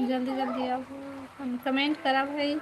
जल्दी जल्दी आप कमेंट करा भाई।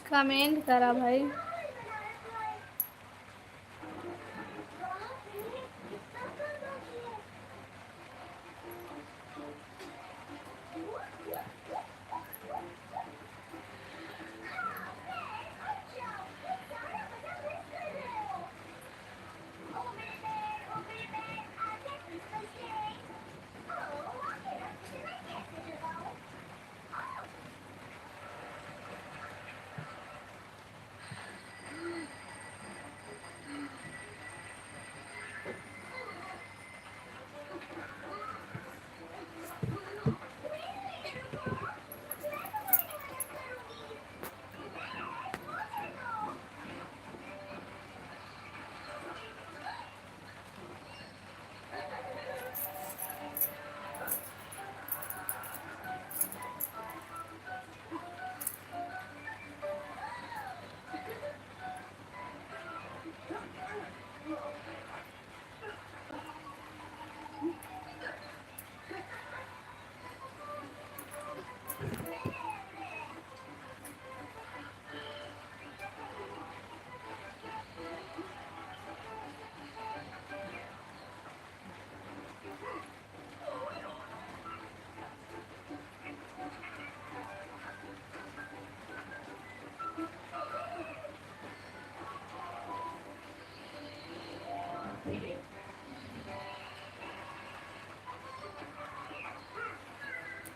कमेंट करा भाई।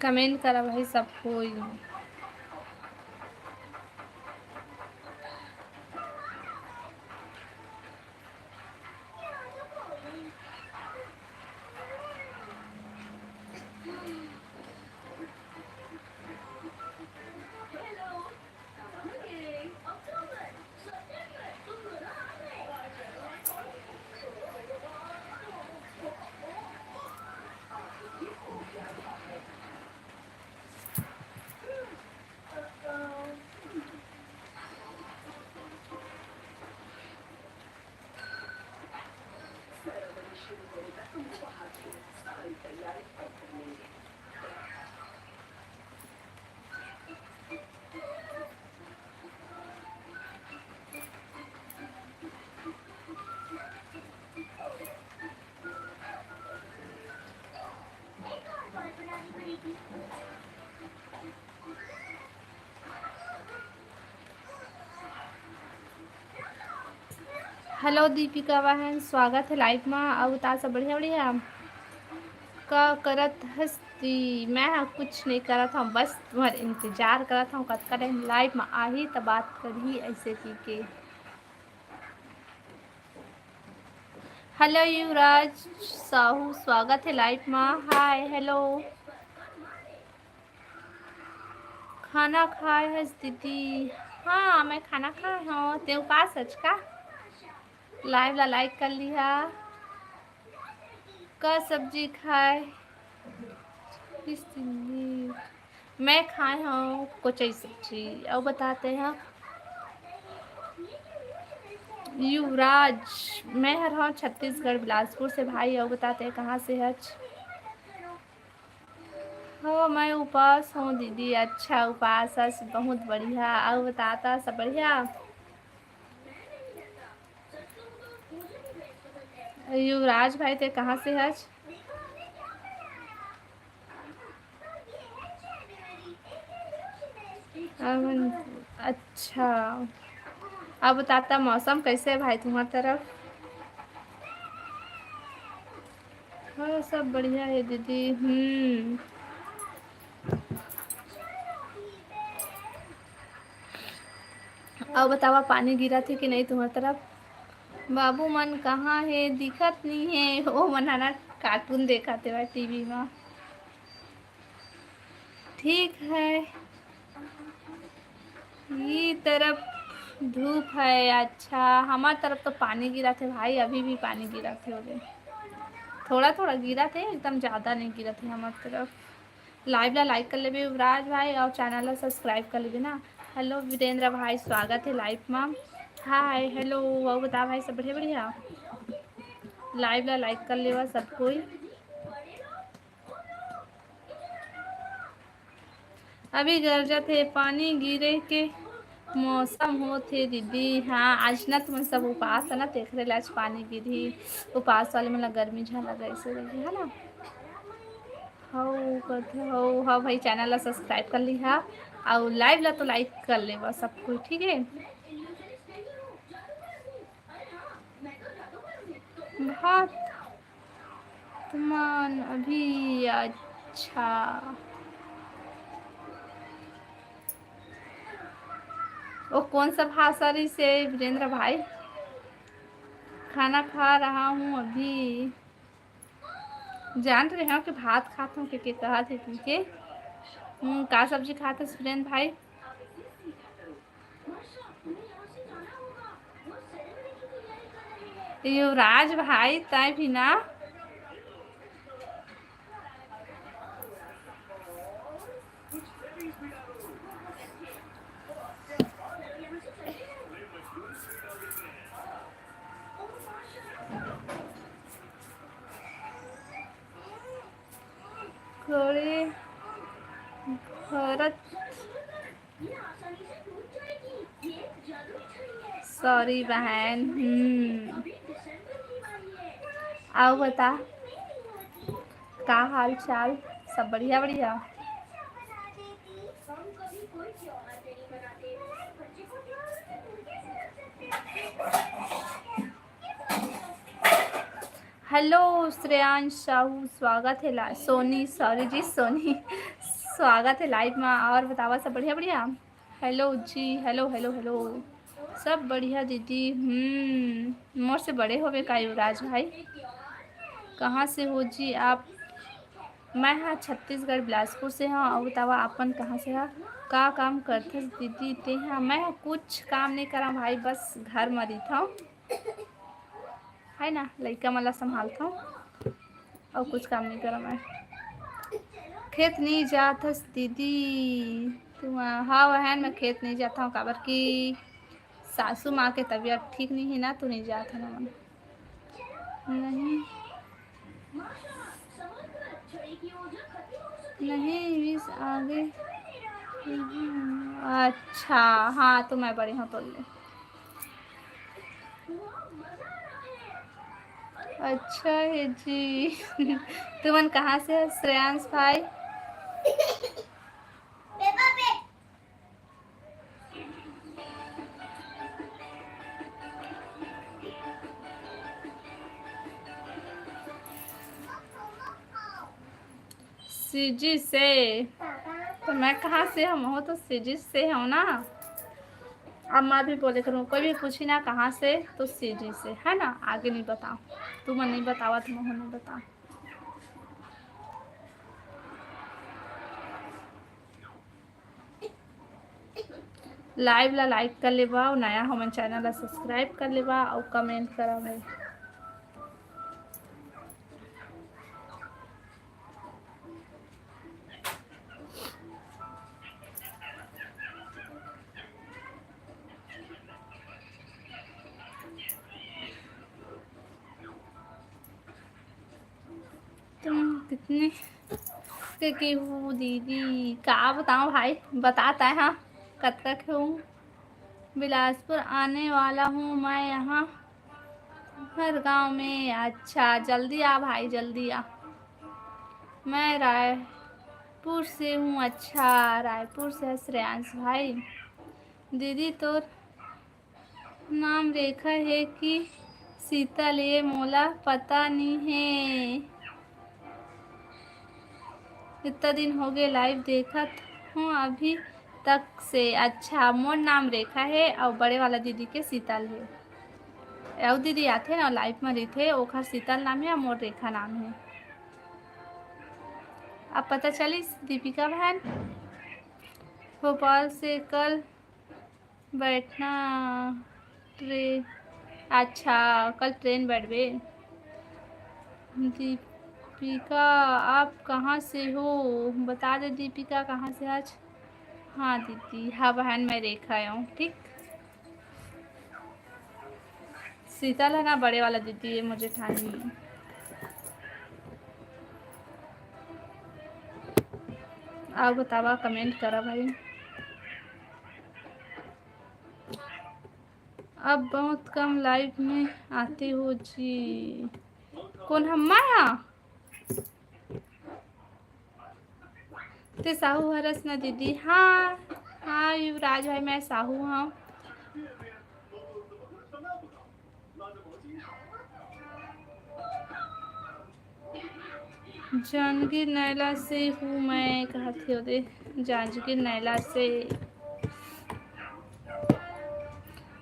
कमेंट करा भाई सबको। हेलो दीपिका बहन, स्वागत है लाइव में। अब बता सब बढ़िया बढ़िया का करत हस्ती। मैं कुछ नहीं करत हूँ, बस तुम्हारे इंतजार करत हूँ कत करे लाइव में आही तो बात करी ऐसे की के। हेलो युवराज साहू, स्वागत है लाइव में। Hi hello. खाना खाए है दीदी? हाँ मैं खाना खाए हूँ। ते उपास सच का लाइव ला लाइक कर लिया। का सब्जी खाए? मैं खाए हूँ कोचई सब्जी। अब बताते हैं युवराज, मैं हर हूँ छत्तीसगढ़ बिलासपुर से भाई। अब बताते हैं कहाँ से है? हो मैं उपास हूँ दीदी। अच्छा उपास है, बहुत बढ़िया। अब बताता सब बढ़िया। युवराज भाई ते कहाँ से है? अच्छा अब बताता मौसम कैसे है भाई तुम्हारी तरफ? हाँ सब बढ़िया है दीदी। अब बतावा पानी गिरा थी कि नहीं तुम्हारी तरफ? बाबू मन कहाँ है? दिखत नहीं है। वो मनाना कार्टून देखा थे टीवी में। ठीक है। ये तरफ धूप है। अच्छा हमारी तरफ तो पानी गिरा थे भाई, अभी भी पानी गिरा थे। हो गए थोड़ा थोड़ा गिरा थे, एकदम ज़्यादा नहीं गिरा थे हमारी तरफ। लाइव ला लाइक कर लेबे युवराज भाई और चैनल ला सब्सक्राइब कर लेबे ना। हेलो वीरेंद्र भाई, स्वागत है लाइव में। Hi hello. वो बता भाई सब बढ़िया बढ़िया। लाइव ला लाइक कर लेवा सब कोई। अभी गरजा थे पानी गिरे के मौसम हो थे दीदी। हाँ आज ना तुम सब उपास है ना, देख रहे आज पानी गिरी। उपास वाले मतलब गर्मी झा लगा ऐसे लगी है ना। हो कहते हो हाँ भाई, चैनल ला सब्सक्राइब कर ली है और लाइव ला तो लाइक कर ले बस सब कुछ ठीक है। बहुत तुमान अभी। अच्छा वो कौन सा भाषा रही से वीरेंद्र भाई? खाना खा रहा हूँ अभी। जान रहे हो कि भात खाता हूँ के कहा थे के का सब्जी खाते सुरेंद्र भाई? युवराज भाई तय भी ना। थोड़े भरत सॉरी बहन। आओ बता का हाल चाल? सब बढ़िया बढ़िया। हेलो श्रेयांश साहू, स्वागत है सोनी, सॉरी जी सोनी, स्वागत है लाइव में। और बतावा सब बढ़िया बढ़िया। हेलो जी, हेलो हेलो हेलो। सब बढ़िया दीदी। मोर से बड़े हो गए का युवराज भाई? कहाँ से हो जी आप? मैं हाँ छत्तीसगढ़ बिलासपुर से हाँ। और बतावा अपन कहाँ से है? का काम करते दीदी ते? हाँ मैं कुछ काम नहीं करा भाई, बस घर में रही था है ना, लड़का मला संभालता हूँ और कुछ काम नहीं करा मैं। खेत नहीं जाता दीदी तुम? हाँ बहन मैं खेत नहीं जाता हूँ काबर की सासू माँ के तबीयत ठीक नहीं है ना, तो नहीं जाता ना मन। नहीं नहीं इस आगे। अच्छा हाँ तो मैं बड़ी हूँ तो ले। अच्छा है जी। तुमन कहाँ से है श्रेयांश भाई? सीजी से। तो मैं कहाँ से हम हो, तो सीजी से हूँ ना। अब मैं भी बोले करूँ, कोई भी पूछी ना कहाँ से, तो सीजी से है ना। आगे नहीं बताओ, तुम नहीं बतावा, तुम नहीं बताओ। लाइव ला लाइक कर लेबा, और नया हमारे चैनल ला सब्सक्राइब कर लेबा, और कमेंट करा भाई। तुम कितने की हो दीदी, क्या बताऊँ भाई, बताता है। हाँ, कब तक हूँ, बिलासपुर आने वाला हूँ मैं, यहाँ हर गांव में। अच्छा, जल्दी आ भाई, जल्दी आ। मैं रायपुर से हूँ। अच्छा, रायपुर से है श्रेयांश भाई। दीदी तो नाम रेखा है कि शीतल, ये मोला पता नहीं है। कितना दिन हो गए लाइव देखत हूँ अभी तक से। अच्छा, मोर नाम रेखा है, और बड़े वाला दीदी के शीतल है। और दीदी आते ना लाइव में रही थे, ओखर शीतल नाम है और मोर रेखा नाम है। अब पता चली दीपिका बहन। भोपाल से कल बैठना ट्रेन। अच्छा, कल ट्रेन बैठबे। दीपिका आप कहाँ से हो, बता दे दीपिका कहाँ से आज। हाँ दीदी, हाँ बहन, मैं रेखा हूँ। ठीक, शीतल है ना बड़े वाला दीदी है, मुझे ठानी है। आप बतावा, कमेंट करा भाई। अब बहुत कम लाइव में आते हो जी। कौन, हम यहाँ ते साहू हरस ना दीदी। हाँ हाँ युवराज भाई, मैं साहू हूँ। जांजगीर नैला से हूँ मैं। कहा थे उदय, जांजगीर नैला से।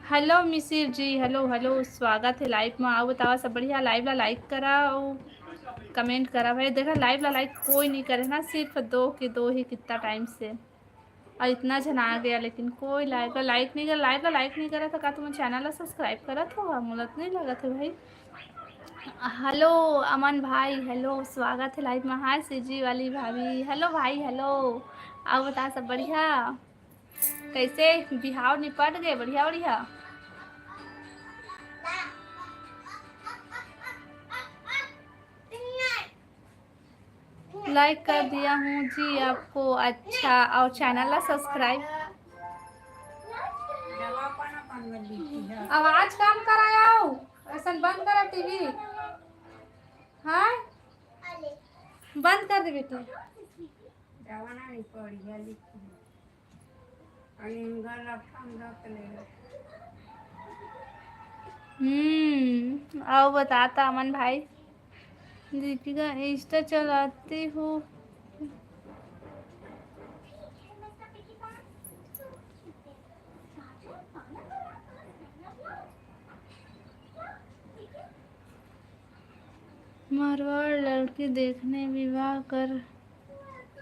Hello Misir ji, hello hello, स्वागत है लाइव में। आओ बतावा सब बढ़िया। लाइव ला लाइक करा और कमेंट करा भाई। देखा लाइव ला लाइक कोई नहीं करे ना, सिर्फ दो के दो ही कितना टाइम से, और इतना जन आ गया, लेकिन कोई लाइव ला लाइक नहीं कर। लाइव ला लाइक नहीं करा था का तुम चैनल ला सब्सक्राइब करा था, मुलत नहीं लगा था भाई। हेलो अमन भाई, हेलो, स्वागत है लाइव में। हाय सीजी वाली भाभी, हेलो भाई, हेलो। आओ बता सब बढ़िया, कैसे बिहाव निपट गए, बढ़िया बढ़िया। लाइक कर दिया हूँ जी आपको। अच्छा, और चैनल ला सब्सक्राइब। आवाज कम कराओ, ऐसा बंद करा टीवी। हाँ, बंद कर दे बेटी। आओ बताता अमन भाई। दीपिका इंस्टा चलाती हूँ। मारवाड़ लड़की देखने विवाह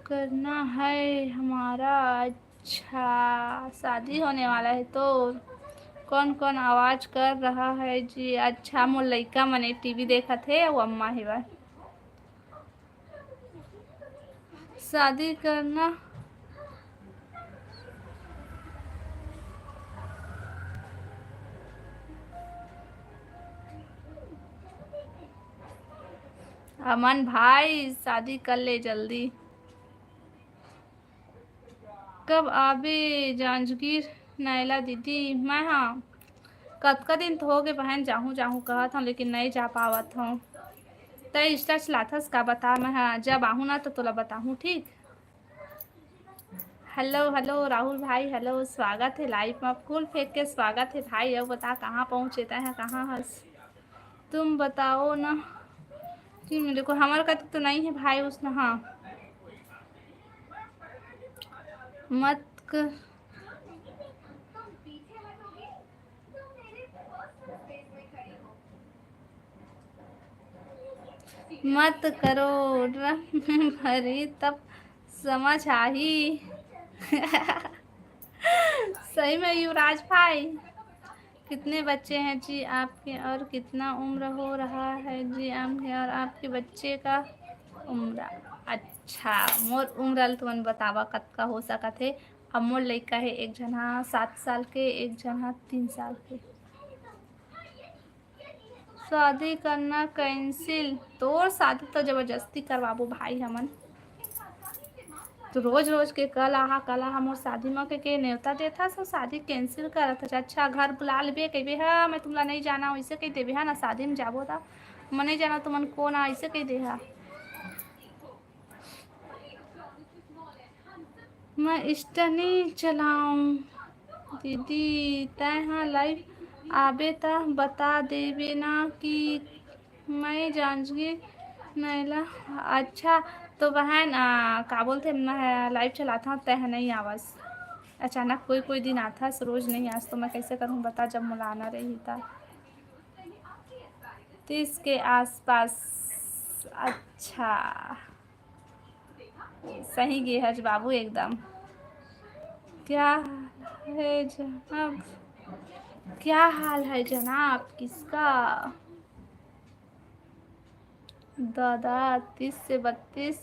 करना है हमारा। अच्छा, शादी होने वाला है तो कौन कौन आवाज कर रहा है जी। अच्छा, मोर लइका मने टीवी देखा थे, वो अम्मा ही बा। शादी करना अमन भाई, शादी कर ले जल्दी। कब आबे जांजगीर नैला दीदी। मैं हाँ, कतका दिन तो हो गए बहन, जाहूँ जाहूँ कहत हूँ, लेकिन नहीं जा पावत हूँ। तय इंस्टा चलाथस का बता, मैं हाँ जब आहूँ ना तो तोला बताहूँ, ठीक। हेलो हेलो राहुल भाई, हेलो, स्वागत है लाइव में। फूल फेंक के स्वागत है भाई। अब बता कहाँ पहुँचता है, कहाँ हंस, तुम बताओ ना कि मेरे को हमारे का तो नहीं है भाई उसने। हाँ मत क- मत करो भरी तब समझ आई। सही में युवराज भाई। कितने बच्चे हैं जी आपके और कितना उम्र हो रहा है जी आपके और आपके बच्चे का उम्र? अच्छा, मोर उम्र तुमन बतावा कत का हो सकत है। अब मोर लइका है, एक जना 7 साल के, एक जना 3 साल के। शादी करना कैंसिल? तोर शादी तो जबरदस्ती करवाबो भाई हमन। तो रोज रोज के कल आहा मोर शादी में के न्योता देथा सो शादी कैंसिल करत है। अच्छा घर बुला लेबे कहिबे हाँ मैं तुमला नहीं जाना, वैसे कही देबे हाँ ना शादी में जाबो ता मैं नहीं जाना तुमन को ना, ऐसे कही दे हा। मैं स्टनी चलाऊं दीदी तय हाँ लाइव आबे ता बता देबे ना कि मैं जानगी नैला। अच्छा तो बहन का बोलते मैं लाइव चलाता हूँ, तय नहीं आवाज़ अचानक कोई कोई दिन आता है, रोज नहीं। आज तो मैं कैसे करूँ बता, जब मुलाना रही था 30 के आसपास। अच्छा सही गे हज बाबू एकदम। क्या है जनाब, क्या हाल है जनाब किसका? दादा 30 से 32।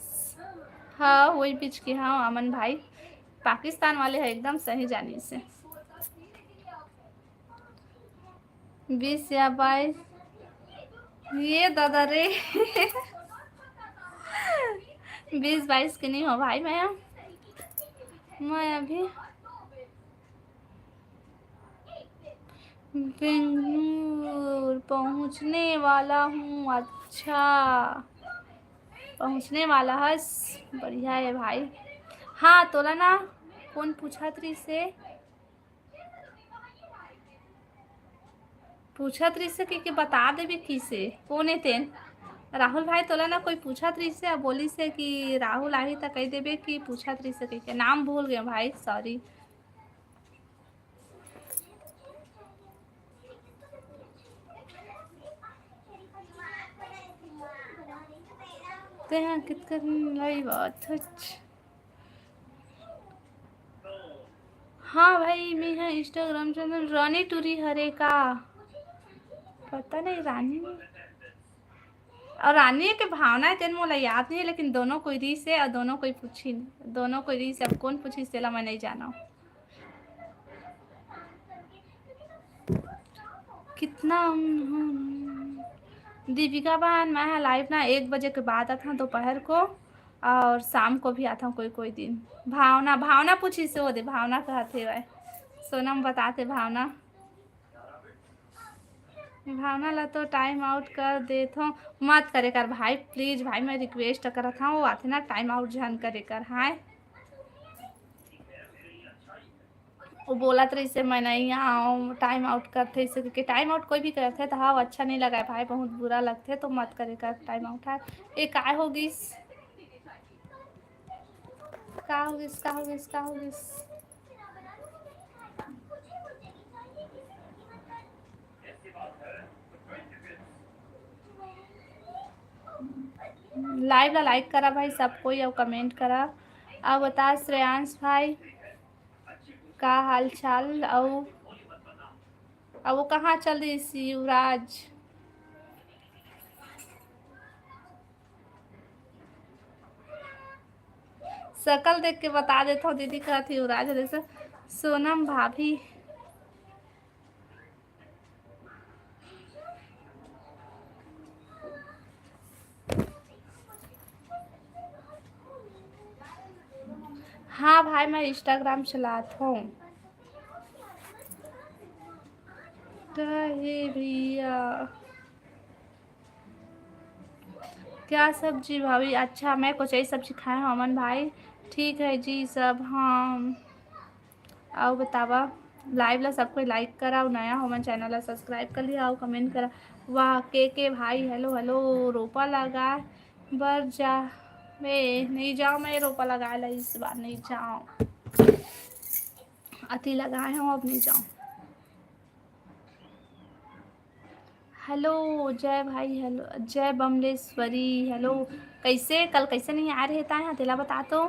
हाँ वही बीच की। हाँ अमन भाई पाकिस्तान वाले हैं एकदम सही जाने से। 20 या 22 ये दादा रे। 20-22 के नहीं हो भाई। मैं अभी बेंगलुरु पहुंचने वाला हूँ। अच्छा पहुंचने वाला है, बढ़िया है भाई। हाँ तोला ना कौन पूछा तरी से, पूछा तरी से कि बता देवी किसे कौन है तेन। राहुल भाई तोला ना कोई पूछा तरी से बोली से कि राहुल आई तो कह देबे कि पूछा तरी से कह के नाम भूल गए भाई, सॉरी। ते हैं कित लाई बात। हाँ भाई मैं है इंस्टाग्राम चैनल रानी टूरी हरे का, पता नहीं रानी और रानी के भावना है तेन मोला याद नहीं है, लेकिन दोनों कोई री से और दोनों कोई पूछी, दोनों कोई री से। अब कौन पूछी सेला मैं नहीं जाना। कितना दीपिका बहन मैं लाइव ना 1 बजे के बाद आता हूँ दोपहर को, और शाम को भी आता हूँ कोई कोई दिन। भावना भावना पूछी से हो दे, भावना कहते भाई सोनम बताते भावना। भावना ला तो टाइम आउट कर देता हूँ। मत करे कर भाई प्लीज भाई, मैं रिक्वेस्ट करत हूँ, वो आते ना टाइम आउट जहन करे कर। हाँ वो बोला तो इससे मैं नहीं आऊँ, टाइम आउट करते इससे, क्योंकि टाइम आउट कोई भी करते तो हाँ अच्छा नहीं लगा भाई, बहुत बुरा लगते तो मत करे कर टाइम आउट है। ये काय होगी का होगिस का होगिस का होगिस। लाइव ला लाइक करा भाई सब कोई और कमेंट करा। अब बता श्रेयांश भाई का हाल चाल, और अब वो कहाँ चल रही युवराज? शकल देख के बता देता हूँ दीदी का थी युवराज जैसे। सोनम भाभी हाँ भाई मैं इंस्टाग्राम चलाता हूँ। भैया क्या सब्जी भाभी? अच्छा, मैं कोचई सब्जी खाए हूँ अमन भाई। ठीक है जी सब। हाँ, आओ बतावा। लाइव ला सबको लाइक करा, नया हो मन चैनल ला सब्सक्राइब कर लिया, आओ कमेंट करा। वाह के भाई हेलो हेलो। रोपा लगा बर जा मैं नहीं जाओ, मैं रोपा लगाए ला इस बार नहीं जाऊँ, अति लगाए हूँ अब नहीं जाऊँ। हेलो जय भाई, हेलो जय बमलेश्वरी, हेलो। कैसे कल कैसे नहीं आ रहे था यहाँ तेला बता तो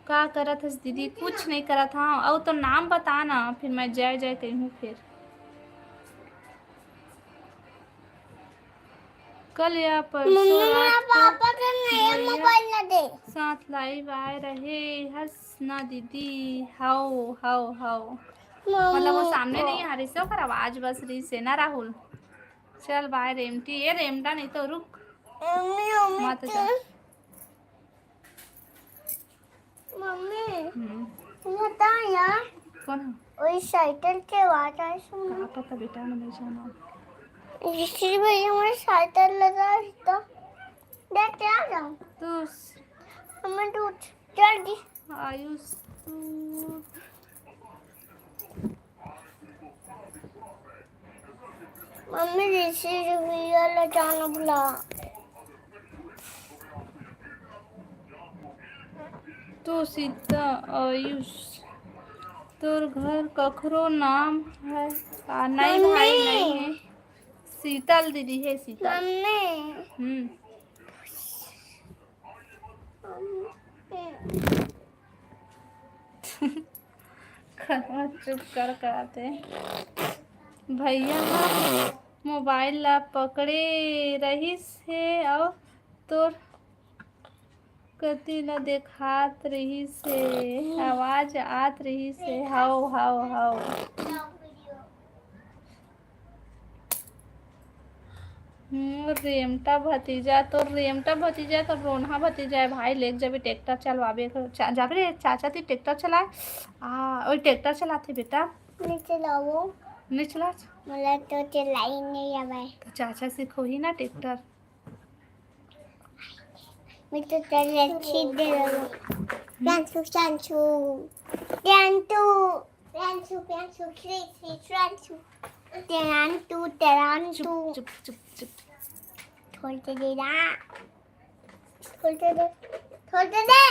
का करत हस दीदी? कुछ नहीं करा था। और तो नाम बता ना, फिर मैं जय जय कहूँ फिर। कल या परसों रात को भैया साथ लाइव आए रहे, हंस ना दीदी। हाओ हाओ हाओ, मतलब वो सामने नहीं आ रही से ओकर आवाज बस रही से ना राहुल। चल बाय रेमटी, ये रेमटा नहीं तो रुक मत जा। मम्मी बता यार, कौन वही साइकिल के आवाज आई सुन। कहाँ पता बेटा, मैं नहीं जाना। ऋषि भैया हमारे साइकिल लगा तो देख क्या जाऊँ तो हमें दूध जल्दी। आयुष तू मम्मी ऋषि भैया ले जाना बुला। तो सीता आयुष तोर घर कखरो नाम है? नहीं भाई नहीं है, शीतल दीदी है शीतल। मम्मी चुप कर कराते भैया मोबाइल ला पकड़े रहीस है और तोर कति ला देखात रही से आवाज आत रही से। हाओ हाओ हाओ रेमटा भतीजा तो रोनहा भतीजा है भाई। लेक जब ट्रैक्टर चलवाबे जाबे रे चाचा ती ट्रैक्टर चलाए वही ट्रैक्टर चलाते बेटा। नहीं चलाओ, नहीं चला मला तो चलाई नहीं आवे। तो चाचा सिखो ही ना ट्रैक्टर। मैं तो चल अच्छी दे रहा हूँ। प्यांचू प्यांचू प्यांचू प्यांचू प्यांचू श्री श्री प्यांचू तेरांतू तेरांतू। चुप चुप चुप थोड़े दे ना, थोड़े दे, थोड़े दे।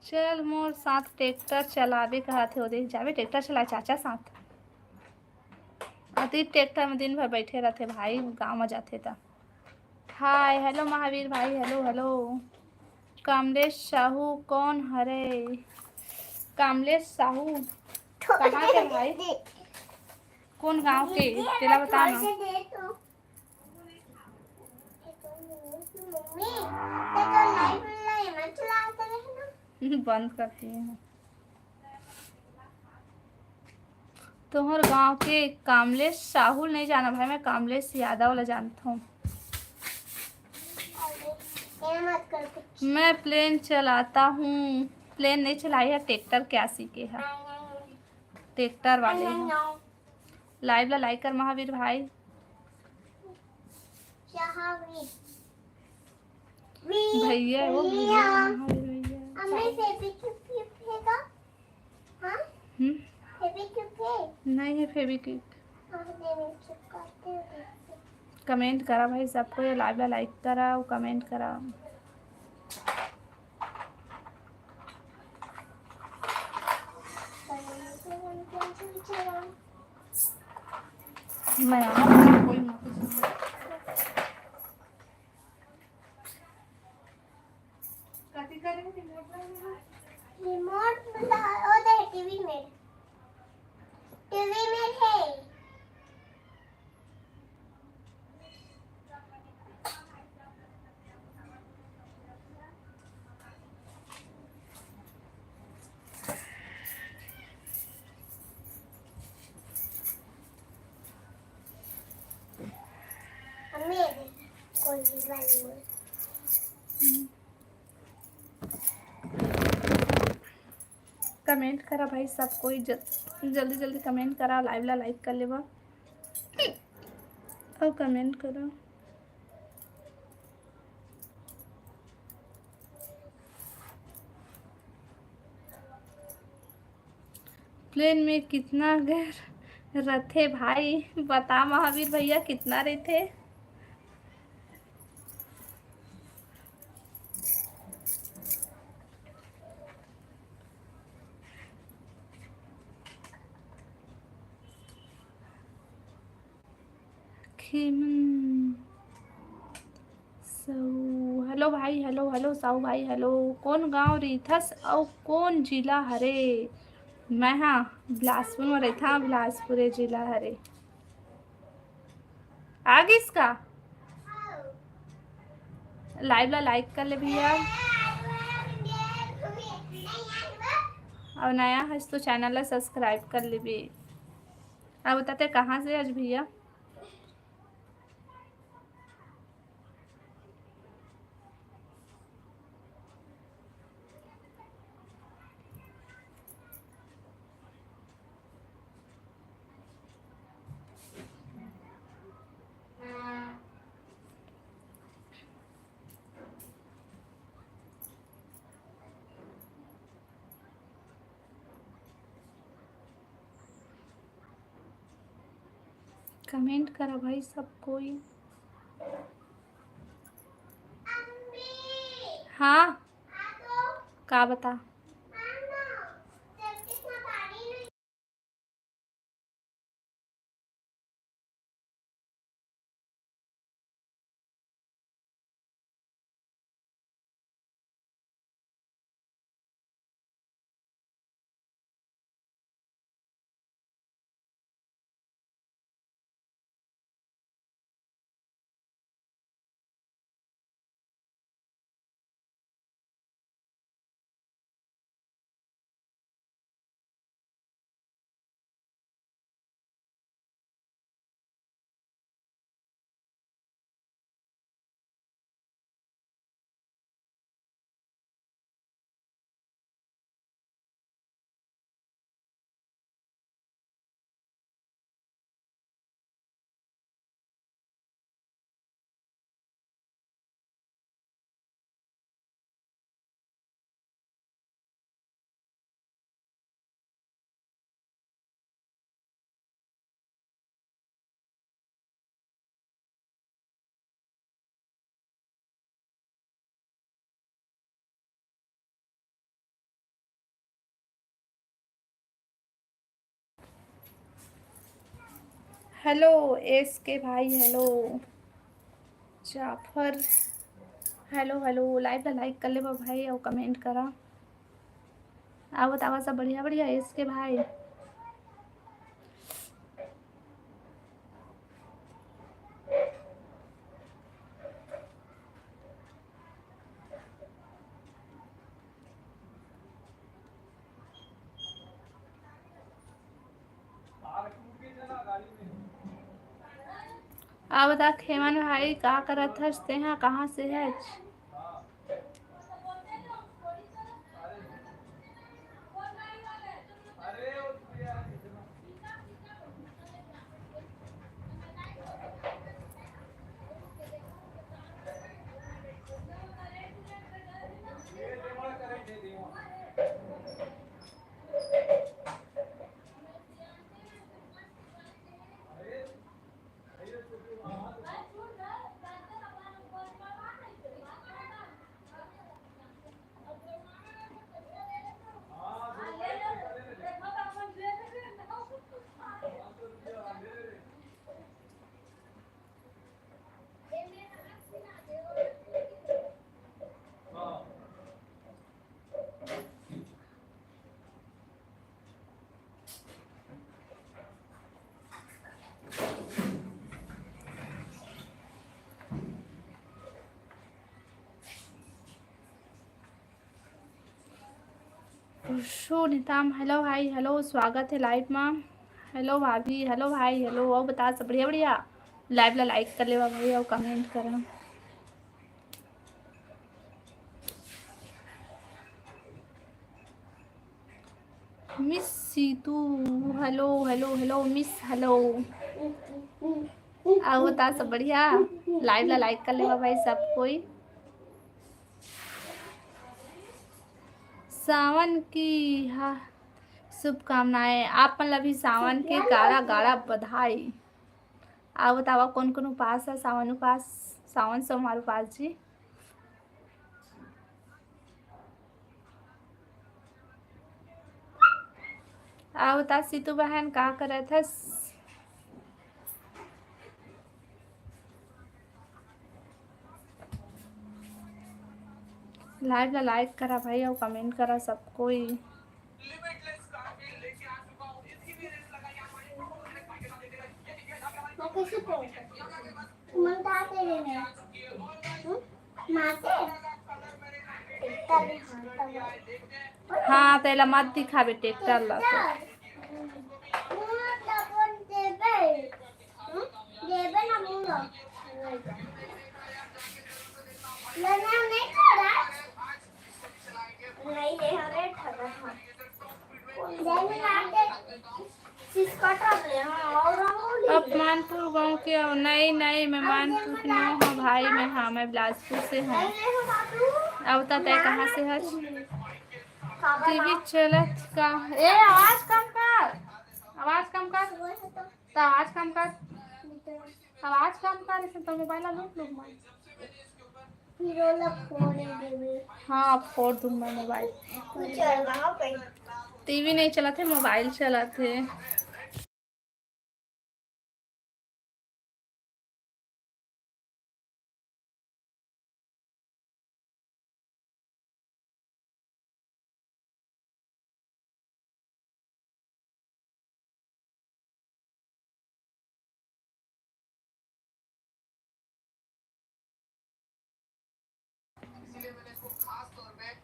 चल मोर साथ ट्रैक्टर चलाबे कहते हो, देख जाबे ट्रैक्टर चलाए चाचा साथ। अति ट्रैक्टर में दिन भर बैठे रहते भाई, गाँव में जाते था। हाय हेलो महावीर भाई, हेलो हेलो। कमलेश साहू कौन हरे? कमलेश साहू कहाँ के भाई? कौन गांव के तेला बता ना। बंद करती है। तुम्हारे गांव के कमलेश साहू नहीं जाना भाई, मैं कमलेश यादव वाला जानता हूँ। मैं प्लेन चलाता हूँ। प्लेन नहीं चलाई है, ट्रैक्टर क्या सीखे है, ट्रैक्टर वाले हैं। लाइव ला लाइक कर महावीर भाई। भैया वो भैया महावीर भैया। नहीं है फेविक्विक। कमेंट करा भाई सबको, ये लाइव ला लाइक करा और कमेंट करा। मैं कोई रिमोट ओ दे टीवी में है। कमेंट करा भाई सब कोई जल्दी जल्दी कमेंट करा, लाइव ला लाइक कर लेवा। और कमेंट करो। प्लेन में कितना गैर रथे भाई? बता महावीर भैया कितना रहते? हेलो भाई, हेलो हेलो साहू भाई, हेलो। कौन गांव रीथस और कौन जिला हरे? मैं हाँ बिलासपुर में रहता, बिलासपुर जिला हरे। आगे इसका लाइव ला लाइक कर ले भैया, और नया है तो चैनल ला सब्सक्राइब कर ले भी। आप बताते कहाँ से आज भैया? कमेंट करा भाई सब कोई। हाँ का बता। हेलो एस के भाई, hello Jafar, hello hello. Live ला लाइक कर ले भाई और कमेंट करा। आप बतावा सब बढ़िया बढ़िया एस के भाई। आप बता खेमन भाई का करत हंसते हैं, कहाँ से है? शो निताम, हेलो भाई, हेलो स्वागत है लाइव में। हेलो भाभी, हेलो भाई, हेलो। और बता सब बढ़िया बढ़िया। लाइव ला लाइक कर ले भाई और कमेंट करा। Miss Situ, hello hello hello miss, hello. आओ बता सब बढ़िया। लाइव ला लाइक कर लेवा भाई सब कोई। सावन की हाँ शुभकामनाएं आप मतलब भी सावन के गाड़ा गाड़ा बधाई। आप बतावा कौन कौन उपास है सावन उपास सावन सोमवार उपास जी। आप बता सीतू बहन का करे थे। लाइव ला लाइक करा भाई और कमेंट करा सब कोई। हाँ तेला मत दिखावे ट्रैक्टर ला अब मानपुर गांव के हो। नहीं नहीं मैं मानपुर की नहीं हूँ भाई मैं हाँ मैं बिलासपुर से हूँ। अब बता तय कहाँ से है। टीवी चलत का ए आवाज कम कर आवाज कम कर तो आवाज कम कर आवाज कम कर इसे तो मोबाइल लूट लूट मार। हाँ फोड़ दूँ मैं मोबाइल। टीवी नहीं चला थे मोबाइल चला थे।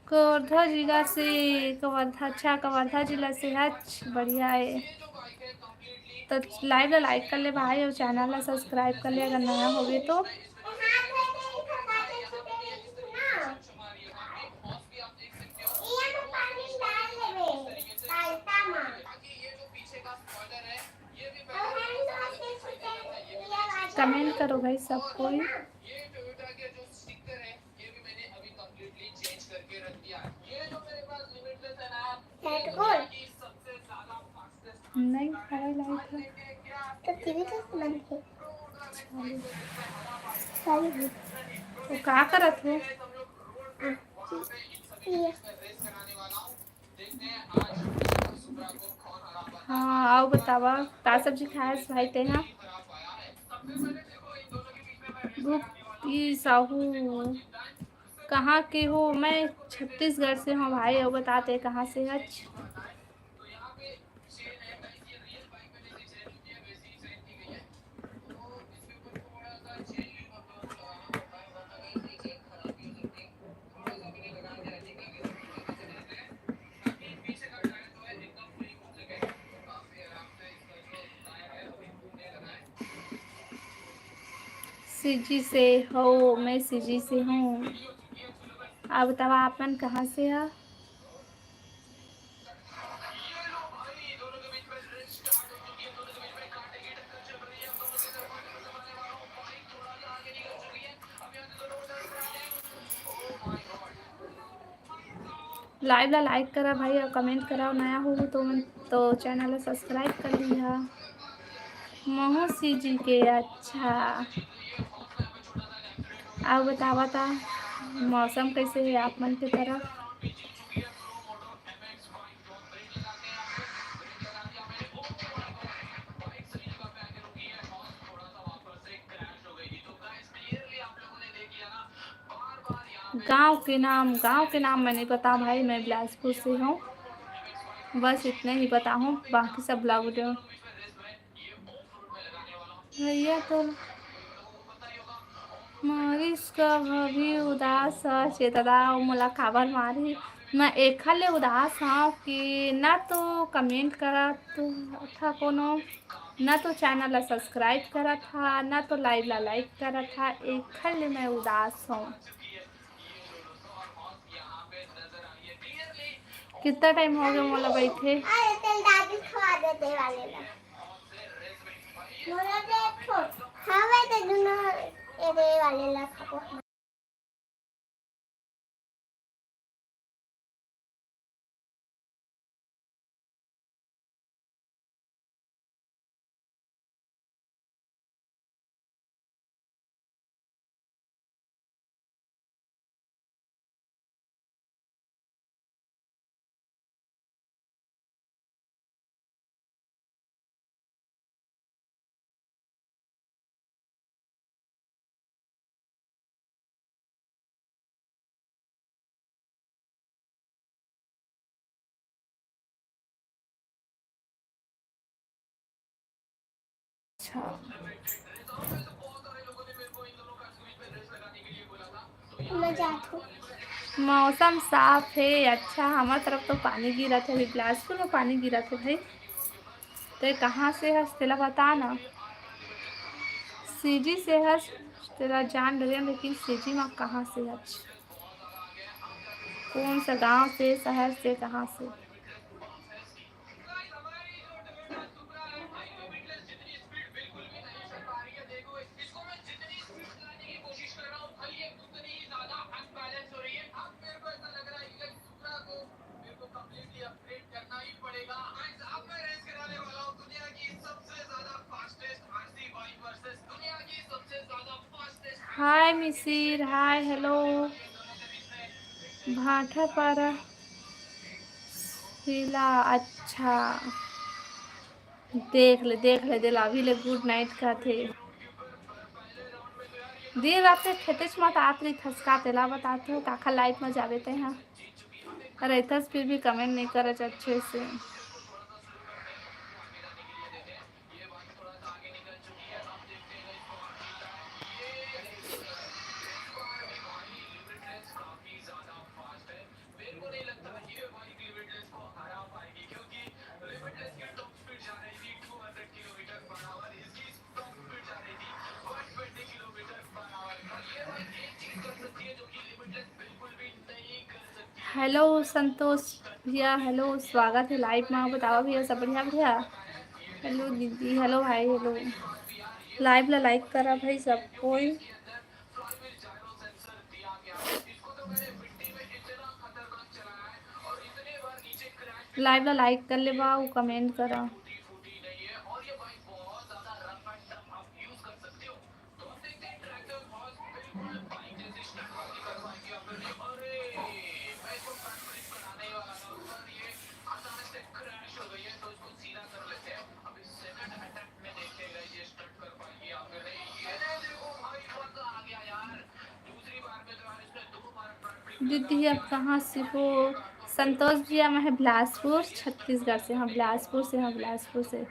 कवर्धा जिला से कवर्धा अच्छा कवर्धा जिला से है बढ़िया है। तो लाइव ला लाइक कर ले भाई और चैनल ला सब्सक्राइब कर ले अगर नया हो गए तो। कमेंट करो भाई सब कोई। नहीं खड़ा लाइट है तो टीवी तो बंद है। वो का करत हो। हाँ आओ बतावा का सब्जी खाए भाई ते ना गुप्ती साहू कहाँ के हो। मैं छत्तीसगढ़ से हूँ भाई और बताते कहाँ से है। सीजी से हो मैं सीजी से हूँ। आप बतावा आपन कहाँ से है। लाइव ला लाइक करा भाई और कमेंट करा नया हो तो चैनल ला सब्सक्राइब कर लिया। महू सीजी के अच्छा। आप बतावा था मौसम कैसे है आप मन की तरफ। गांव के नाम मैं नहीं पता भाई मैं बिलासपुर से हूँ बस इतने ही पता हूँ बाकी सब ब्लॉग भैया तो मारिस का भी उदास चेतदा मोला काबर मारी। मैं एक ले उदास हाँ कि ना तो कमेंट करा तो था कोनो ना तो चैनल ला सब्सक्राइब करा था ना तो लाइव ला लाइक करा था एक ले मैं उदास हूँ। कितना टाइम हो गया मोला बैठे। હવે તે દુનો એ રે વાલે લખાવો अच्छा मैं जाती हूँ मौसम साफ है। अच्छा हमारी तरफ तो पानी गिरा था, अभी बिलासपुर में पानी गिरा था भाई। तो ये कहाँ से है तेला बता ना। सीजी से है तेरा जान लगे, लेकिन सीजी में कहाँ से है, कौन सा गांव से शहर से कहाँ से। हाय मिसिर, हाय हेलो भाटापारा हिला। अच्छा देख ले दिला अभी ले गुड नाइट का थे। दिन रात के खेते मत आतरी थसका तेला बताते हो काखा लाइट में जावे ते हैं। अरे थस फिर भी कमेंट नहीं करे अच्छे से। हेलो संतोष भैया, हेलो स्वागत है लाइव में। बताओ भैया सब बढ़िया भैया। हेलो दीदी, हेलो भाई, हेलो लाइव ला लाइक करा भाई सब कोई। लाइव ला लाइक कर ले बा, कमेंट करा। दीदी आप कहाँ से हो। संतोष भैया मैं है बिलासपुर छत्तीसगढ़ से। हाँ बिलासपुर से, हाँ बिलासपुर से।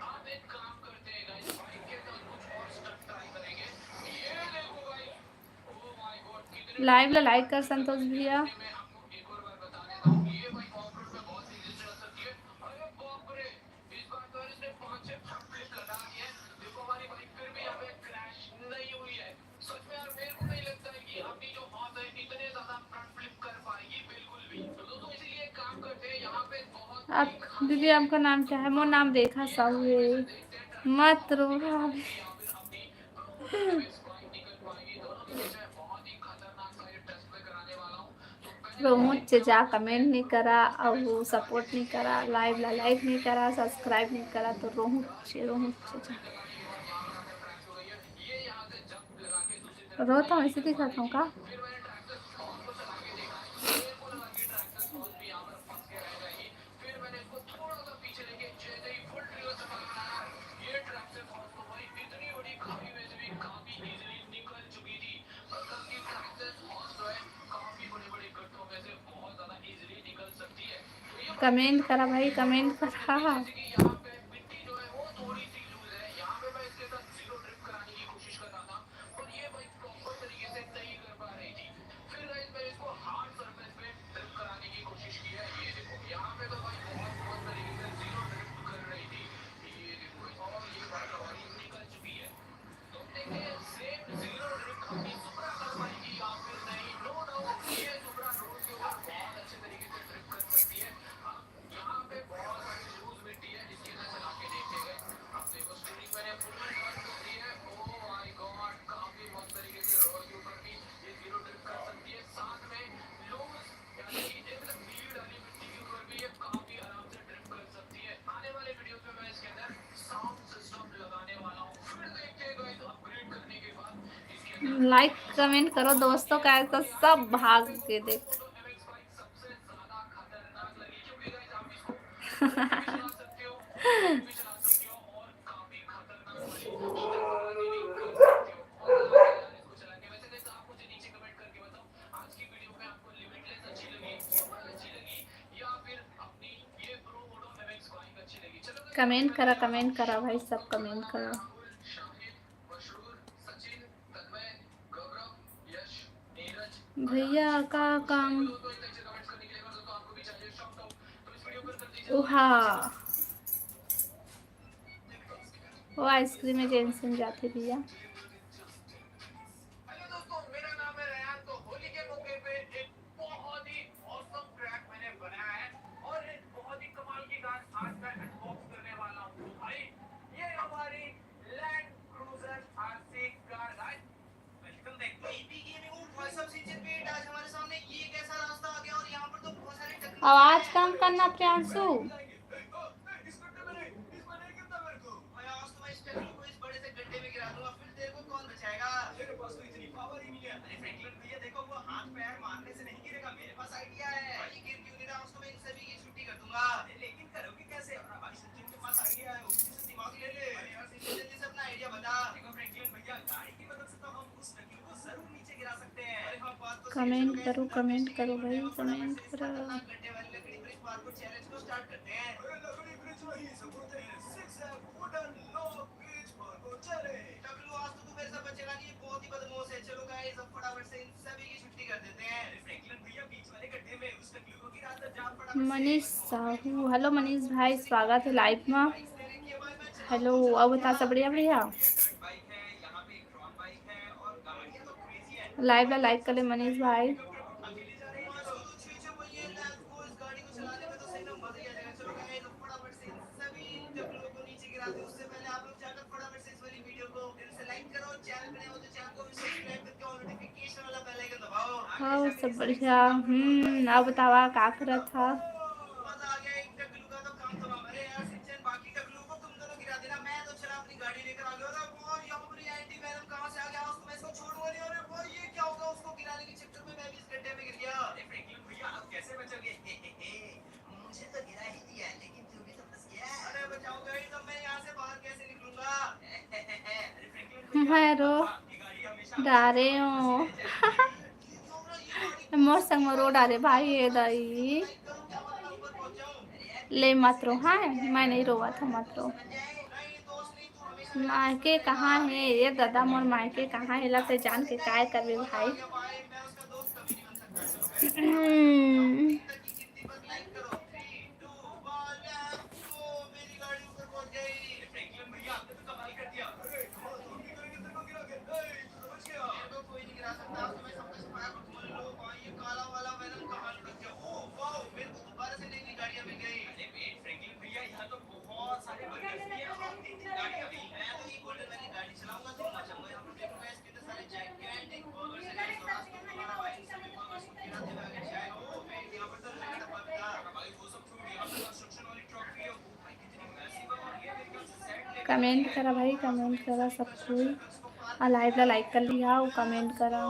लाइव ला लाइक कर संतोष भैया। आप दीदी आपका नाम क्या है। मोर नाम रेखा साहू है। मत रो मुझसे जा कमेंट नहीं करा और वो सपोर्ट नहीं करा, लाइव ला लाइक नहीं करा, सब्सक्राइब नहीं करा तो रोहू जा रोता हूँ इसी दिखाता हूँ का। कमेंट करा भाई, कमेंट करा। कमेंट करो दोस्तों का तो सब भाग के देख। कमेंट करा भाई, सब कमेंट करो। भैया का काम उहा वो आइसक्रीम में टेंशन जाते भैया। आवाज कम करना प्रियांशु। कमेंट करो भाई, कमेंट करो। मनीष साहू, हेलो मनीष भाई, स्वागत है लाइव में। हेलो, अब बता सब बढ़िया बढ़िया। लाइव ला लाइक कर ले मनीष भाई। हाँ सब बढ़िया। अब बतावा का करत था। रो डारे हो मोर संग में रो डारे भाई ये दाई ले मत रो। हाँ मैं नहीं रोवा था, मत रो। मायके कहाँ है ये दादा, मोर मायके कहाँ है लगते जान के काय करबे भाई। कमेंट करा भाई, कमेंट करा सब कोई। लाइव ला लाइक कर लिया, वो कमेंट करा।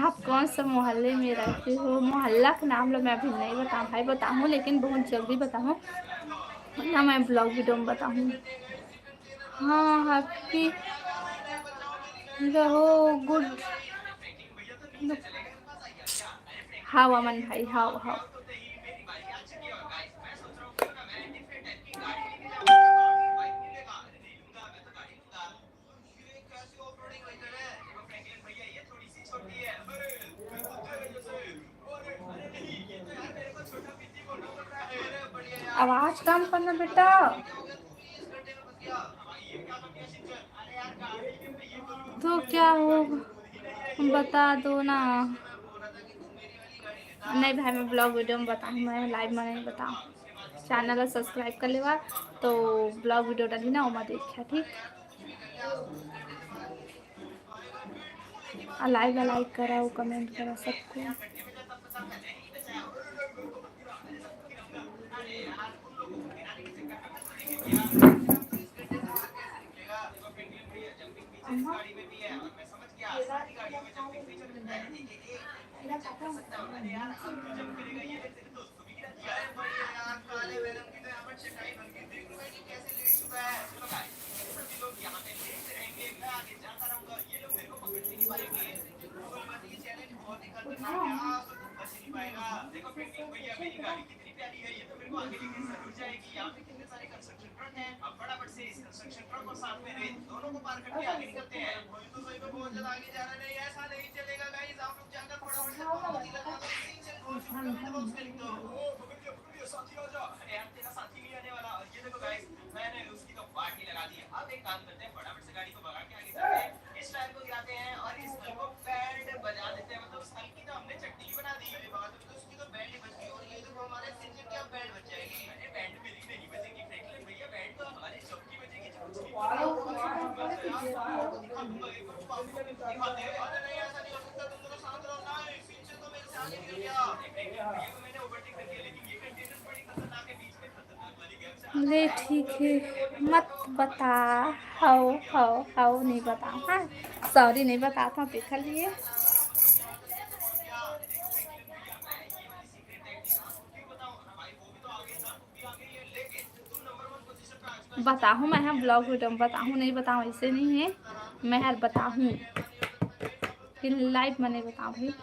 आप कौन सा मोहल्ले में रहते हो? मोहल्ला का नाम लो मैं अभी नहीं बताऊँ भाई, बताऊँ लेकिन बहुत जल्दी बताऊँ ना, मैं ब्लॉग वीडियो में बताऊँ। हाँ हैप्पी रहो, गुड। हाँ अमन भाई, हाँ हाँ। आवाज कम करना बेटा। तो क्या हो, बता दो ना। नहीं भाई, मैं ब्लॉग वीडियो में बताऊँ, मैं लाइव में नहीं बताऊँ। चैनल सब्सक्राइब कर लेवा तो ब्लॉग वीडियो डाली ना ओमा देखा, ठीक। लाइव लाइक कराओ, कमेंट करा सबको। ले ठीक है, मत बता। हाओ नहीं बताओ, हाँ सॉरी नहीं बताता हूँ, देख लिए। बताऊँ मैं, हाँ ब्लॉग वीडियो में बताऊँ, नहीं बताऊँ ऐसे नहीं है। मैं यार बताऊँ, फिर लाइव में नहीं बताऊँ भाई।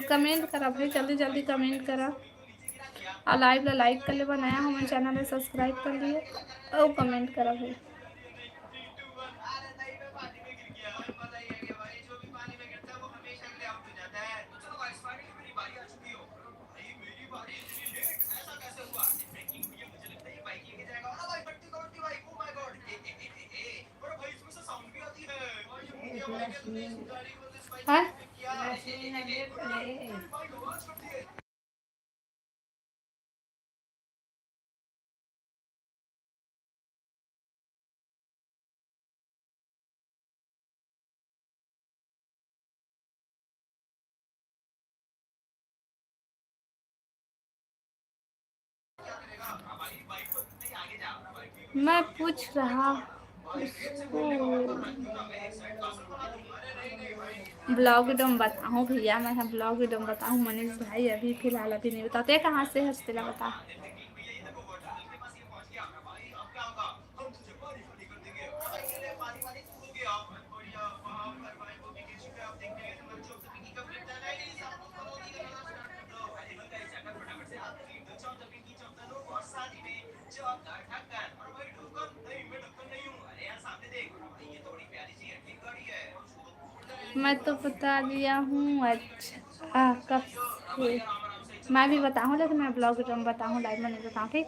कमेंट करा भाई, जल्दी जल्दी कमेंट करा और लाइव ला लाइक कर ले, नया हो मैं चैनल में सब्सक्राइब कर लिए और कमेंट करा भाई। हाँ मैं पूछ रहा उसको, ब्लॉग वीडियो में बताऊँ भैया, मैं ब्लॉग वीडियो में बताऊँ मनीष भाई, अभी फिलहाल अभी नहीं बताते। कहाँ से हंसतेला बता। मैं तो बता दिया हूँ। अच्छा कब से मैं भी बताऊँ, लेकिन मैं ब्लॉग वीडियो में बताऊँ, लाइव में नहीं बताऊँ, ठीक।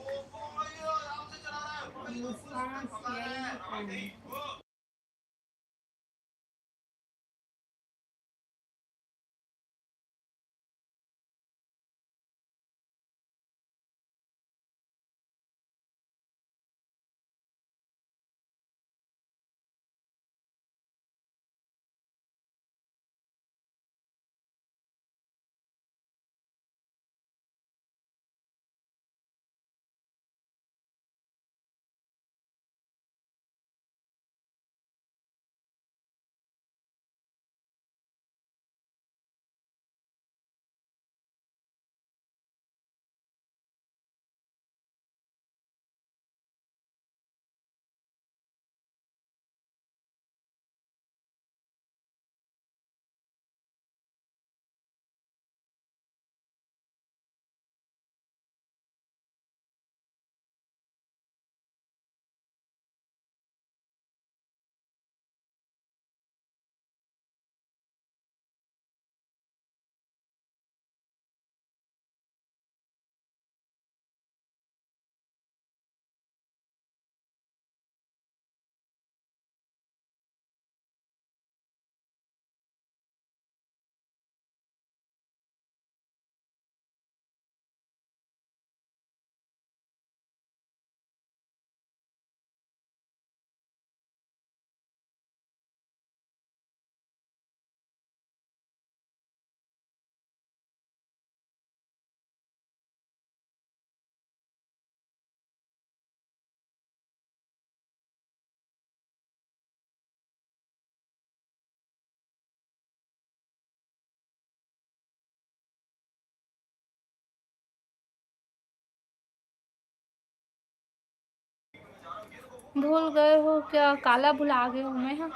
भूल गए हो क्या? काला भुला गए हो मैं? हाँ,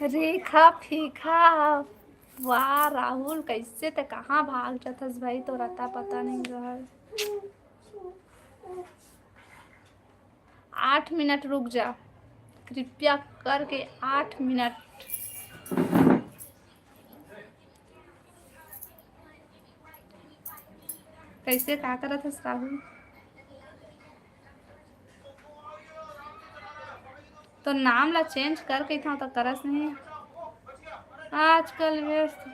रेखा फीका। वाह राहुल, कैसे ते कहाँ भाग जातस भाई, तो रता पता नहीं रहल। 8 मिनट रुक जा, कृपया करके 8 मिनट। कैसे क्या करत हस राहुल? तो नाम ला चेंज कर के था तो करस नहीं। आजकल व्यस्त।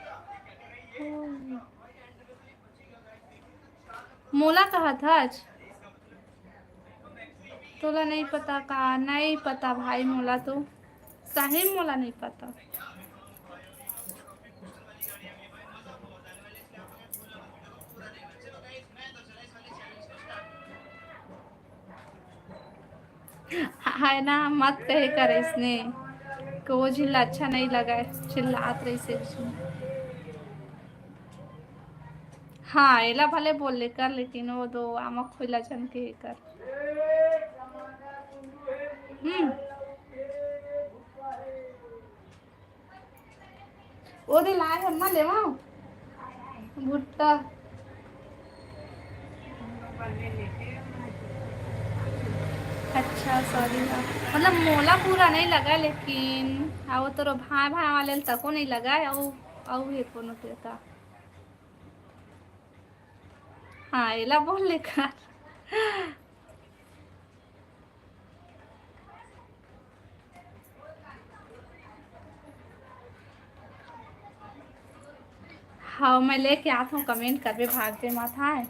मोला कहा था आज? तोला नहीं पता का? नहीं पता भाई मोला तो, सही मोला नहीं पता। है ना, मत कहे कर इसने कि वो झिल्ला अच्छा नहीं लगा है, चिल्लात रही से उसमें। हाँ एला भले बोल ले कर, लेकिन वो दो आमक खोला जन के कर। हम्म। वो दे लाए हम ना लेवा भुट्टा। अच्छा सॉरी हाँ। मतलब मोला पूरा नहीं लगा, लेकिन हाँ वो तो भाई भाई वाले तको नहीं लगा है। औ ये कोनो के का। हाँ एला बोल ले कर। हाँ मैं लेके आता हूँ, कमेंट कर भी भागते माथा है।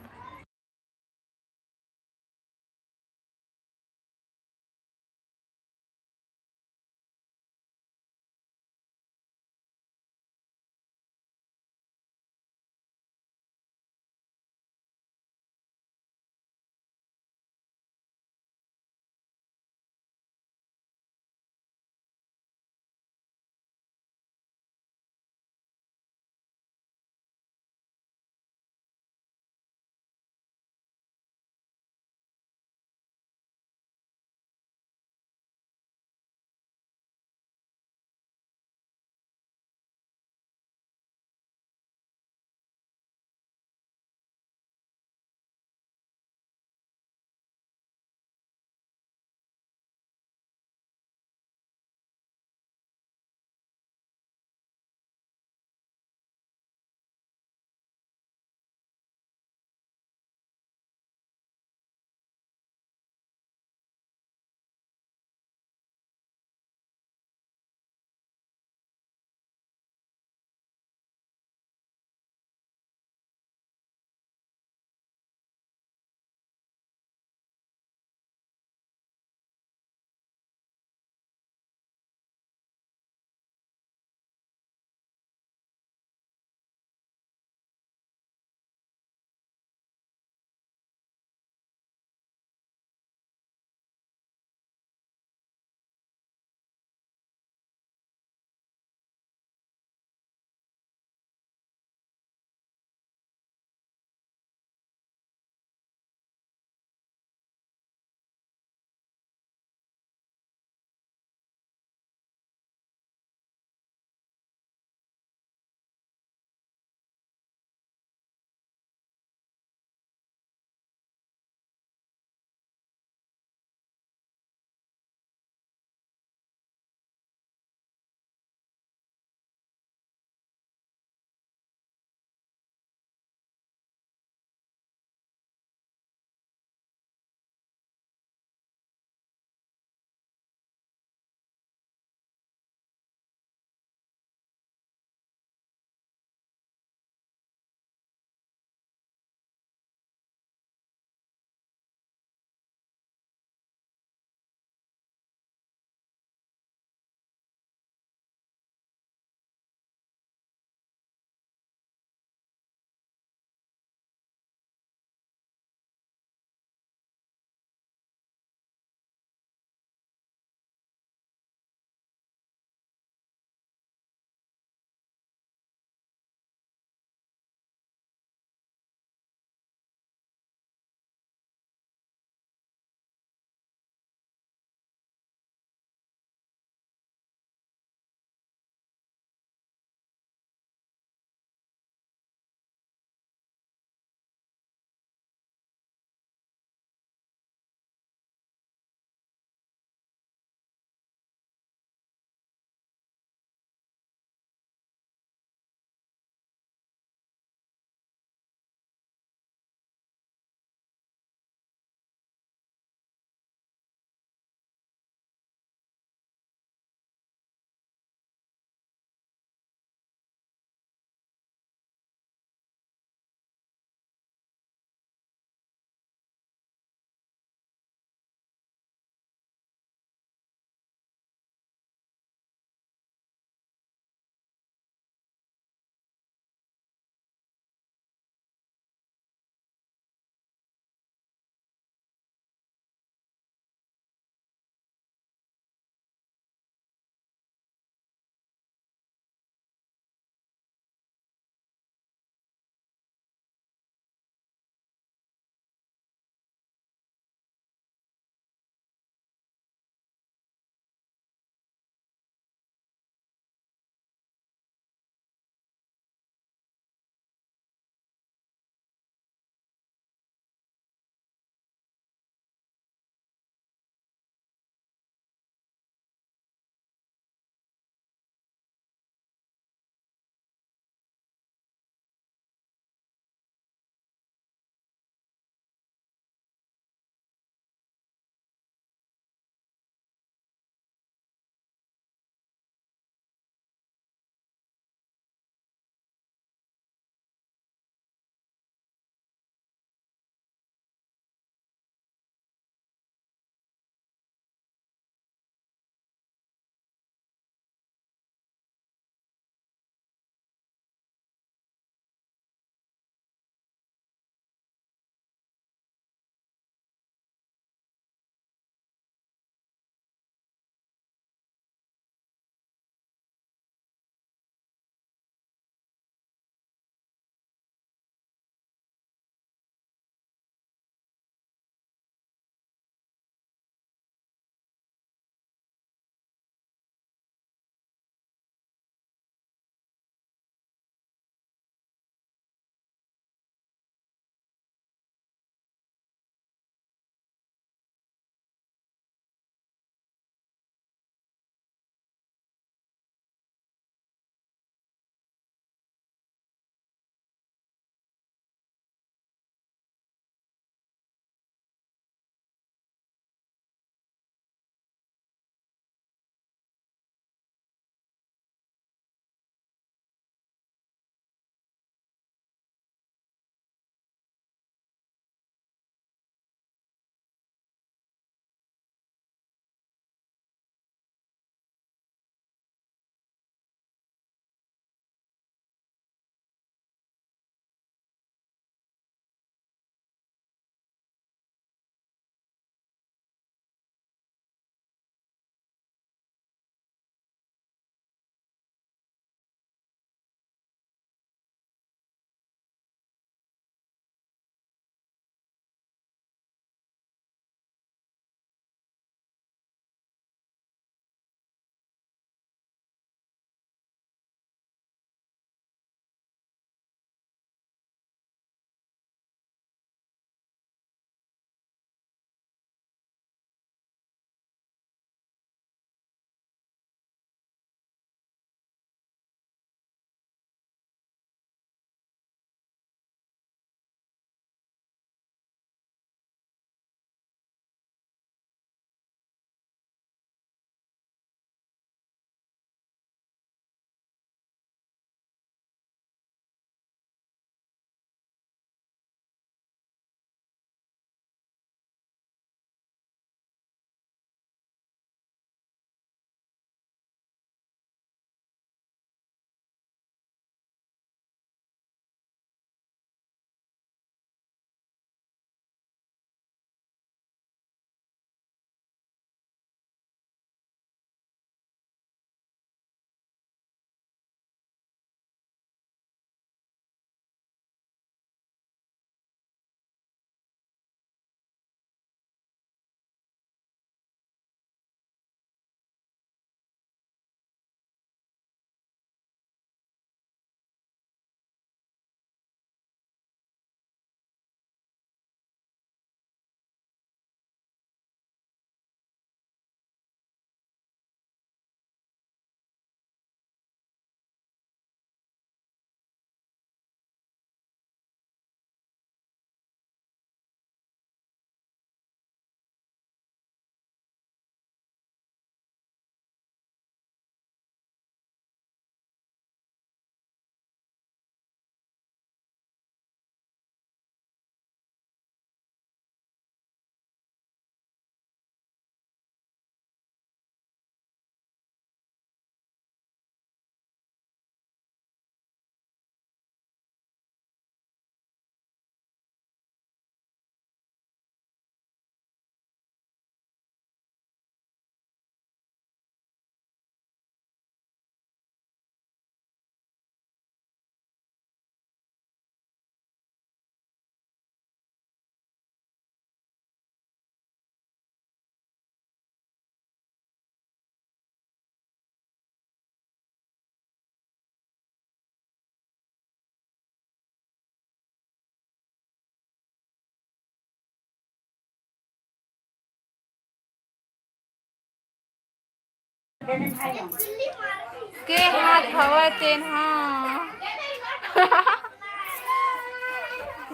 के हाथ हवा तेन हाँ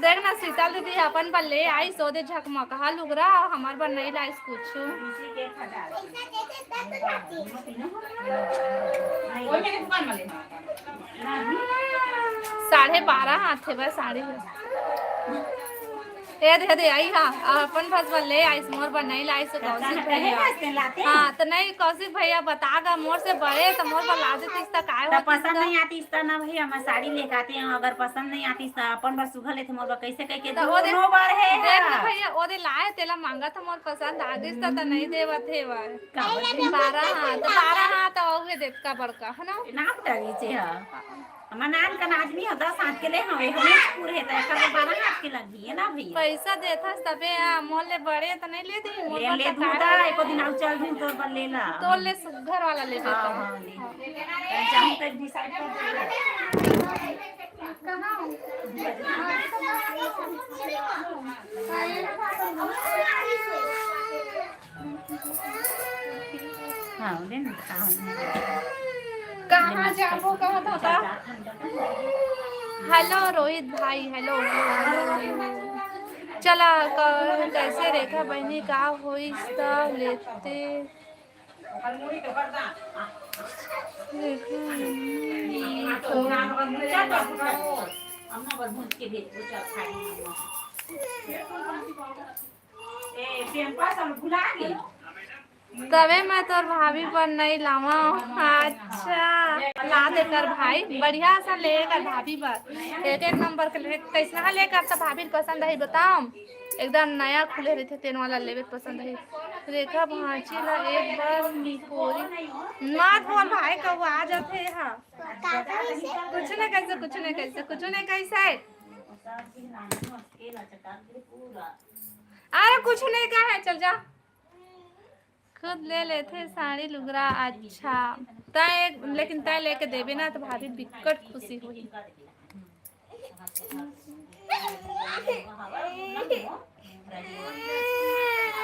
देखना शीतल दीदी अपन पर ले आई सोदे झकमका लुगरा हमार पर नहीं लाई कुछ 12:30 हाथ थे बस साड़ी दे दे आई हाँ अपन पास पर ले आई मोर पर नहीं लाई से कौशिक भैया हाँ तो नहीं कौशिक भैया बतागा मोर से बड़े तो मोर पर ला देती इसका काय तो पसंद नहीं आती इसका ना भैया मैं साड़ी लेके आते हैं अगर पसंद नहीं आती तो अपन बस सुखा लेते मोर कैसे कह के तो दोनों बार है देख ले भैया ओदे लाए तेला मांगा था मोर पसंद आ गई तो नहीं देवत है वर 12 हाथ औगे देत का बड़का है ना नाम डरी छे हां हमर नान का आदमी है 10 हाथ के ले हवे हमें पूरे है तो 12 हाथ के लगी है ना भैया पैसा देथा तबे मोल ले बड़े तो नहीं ले दी मोर ले दूधा एको दिन आउ चल दिन तोर पर लेला तो ले घर वाला ले देता हां ले चाहूं तक डिसाइड कर कहां हां ले ना कहां जाबो कहां था हेलो रोहित भाई हेलो चला कैसे रेखा बहनी का होई लेते तबे मैं तोर भाभी पर नहीं लावा अच्छा ला दे कर भाई बढ़िया सा लेकर भाभी पर एक नंबर के ले कैसा लेकर तो भाभी पसंद है बताओ एकदम नया खुले रहते तेन वाला लेवे पसंद है रेखा भांची ला एक बार निकोरी मत बोल भाई कब आ जाते हां कुछ नहीं कैसे अरे कुछ नहीं कहा है चल जा खुद ले लेते साड़ी लुगरा अच्छा तय लेकिन तय लेके देवे ना तो भाभी बिकट खुशी हुई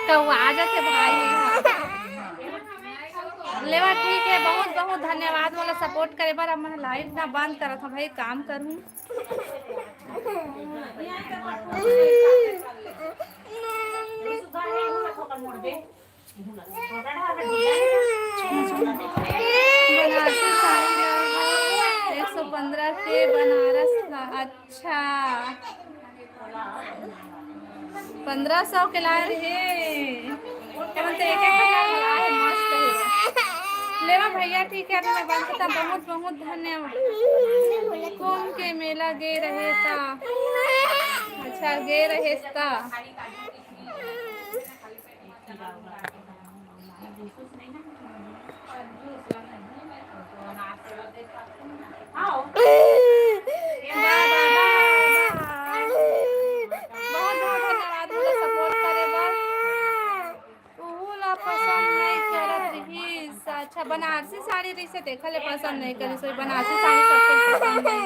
तो आ जाते भाई लेवा ठीक है बहुत बहुत धन्यवाद वाला सपोर्ट करे बार अब मैं लाइव ना बंद करा था भाई काम करूं बनारसी साड़ी 115 के बनारस अच्छा 1500 के लाए रहे मस्त है लेवा भैया ठीक है मैं बात करता बहुत बहुत धन्यवाद कौन के मेला गे रहे था अच्छा गे रहे था अच्छा बनारसी साड़ी रिसे देखा ले पसंद नहीं करी सोई बनारसी साड़ी सबको पसंद है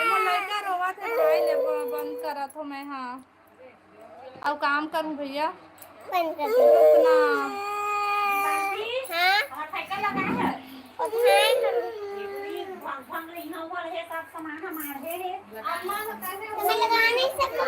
मोर लड़का रोवा थे भाई ले बंद करा तो मैं हां अब काम करूं भैया बंद कर ना हां साइकिल लगा है भंग रही ना वो है सामान हमारे है अम्मा मैं लगा नहीं सकती